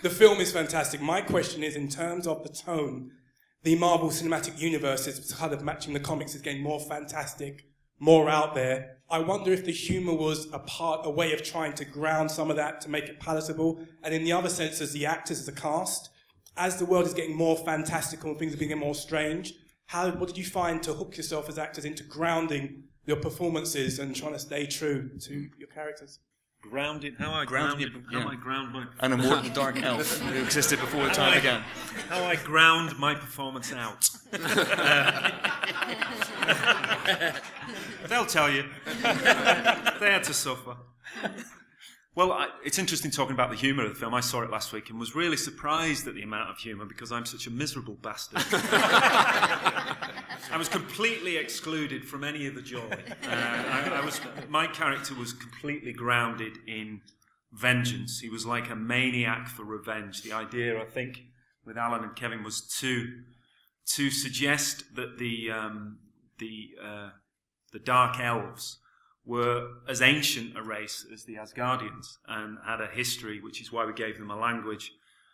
The film is fantastic. My question is, in terms of the tone, the Marvel Cinematic Universe is kind of matching the comics, is getting more fantastic, more out there. I wonder if the humour was a way of trying to ground some of that to make it palatable. And in the other sense, as the actors, as the cast, as the world is getting more fantastical and things are getting more strange, what did you find to hook yourself as actors into grounding your performances and trying to stay true to your characters? Grounded. How I ground my an immortal dark elf who existed before the time began. How I ground my performance out. They'll tell you. They had to suffer. Well, it's interesting talking about the humour of the film. I saw it last week and was really surprised at the amount of humour because I'm such a miserable bastard. I was completely excluded from any of the joy. My character was completely grounded in vengeance. He was like a maniac for revenge. The idea, I think, with Alan and Kevin was to suggest that the Dark Elves were as ancient a race as the Asgardians and had a history, which is why we gave them a language,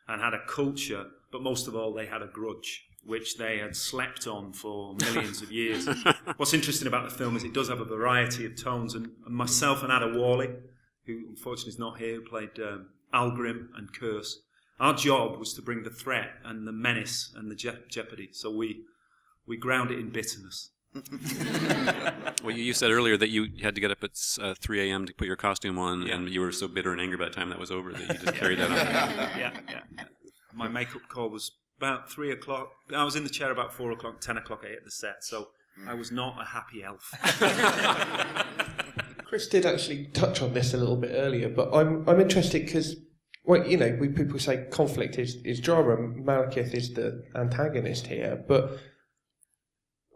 and had a culture, but most of all they had a grudge, which they had slept on for millions of years. What's interesting about the film is it does have a variety of tones, and myself and Ada Worley, who unfortunately is not here, who played Algrim and Curse, our job was to bring the threat and the menace and the jeopardy, so we ground it in bitterness. Well, you said earlier that you had to get up at 3 a.m. to put your costume on, yeah. and you were so bitter and angry by the time that was over that you just carried that on. Yeah. My makeup call was about 3 o'clock. I was in the chair about 4 o'clock, 10 o'clock I hit the set, so I was not a happy elf. Chris did actually touch on this a little bit earlier, but I'm interested because, well, you know, people say conflict is drama, and Malekith is the antagonist here, but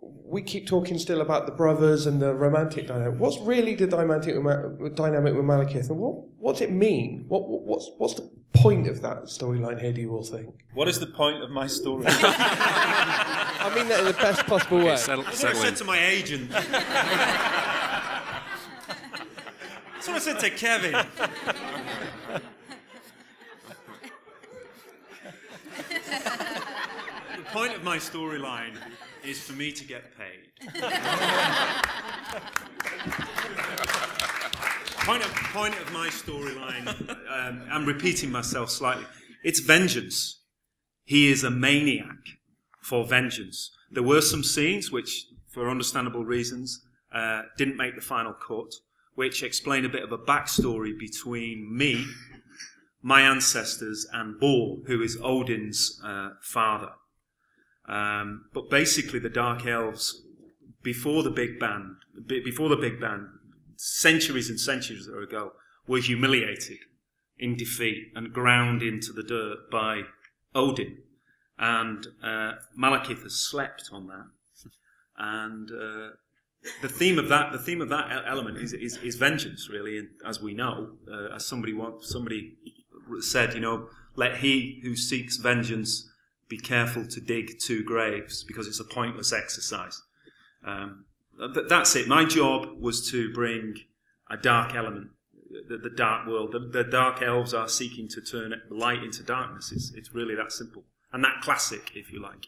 we keep talking still about the brothers and the romantic dynamic. What's really the dynamic with Malekith, and what's it mean? What's the point of that storyline here, do you all think? What is the point of my story? I mean that in the best possible way. That's what I said to my agent. That's what I said to Kevin. The point of my storyline is for me to get paid. Point of my storyline, I'm repeating myself slightly, it's vengeance. He is a maniac for vengeance. There were some scenes which, for understandable reasons, didn't make the final cut, which explain a bit of a backstory between me, my ancestors, and Bor, who is Odin's father. But basically, the Dark Elves, before the Big Bang, centuries and centuries ago, were humiliated in defeat and ground into the dirt by Odin, and Malekith has slept on that. And the theme of that element is vengeance, really. And as we know, as somebody said, you know, let he who seeks vengeance be careful to dig 2 graves, because it's a pointless exercise. That's it. My job was to bring a dark element, the dark world. The Dark Elves are seeking to turn light into darkness. It's really that simple. And that classic, if you like.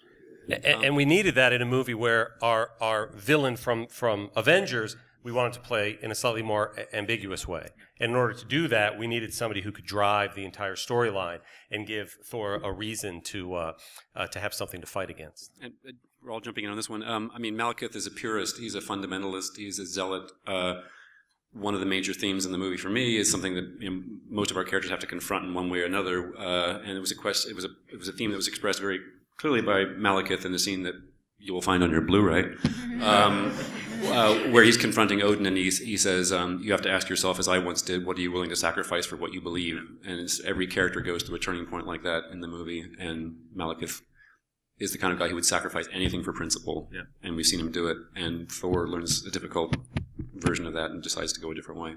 And we needed that in a movie where our villain from Avengers, we wanted to play in a slightly more ambiguous way. And in order to do that, we needed somebody who could drive the entire storyline and give Thor a reason to have something to fight against. And we're all jumping in on this one. I mean, Malekith is a purist. He's a fundamentalist. He's a zealot. One of the major themes in the movie for me is something that, you know, most of our characters have to confront in one way or another. And it was a theme that was expressed very clearly by Malekith in the scene that you will find on your Blu-ray, where he's confronting Odin, and he says, you have to ask yourself, as I once did, what are you willing to sacrifice for what you believe? And every character goes through a turning point like that in the movie, and Malekith is the kind of guy who would sacrifice anything for principle, and we've seen him do it, and Thor learns a difficult version of that and decides to go a different way.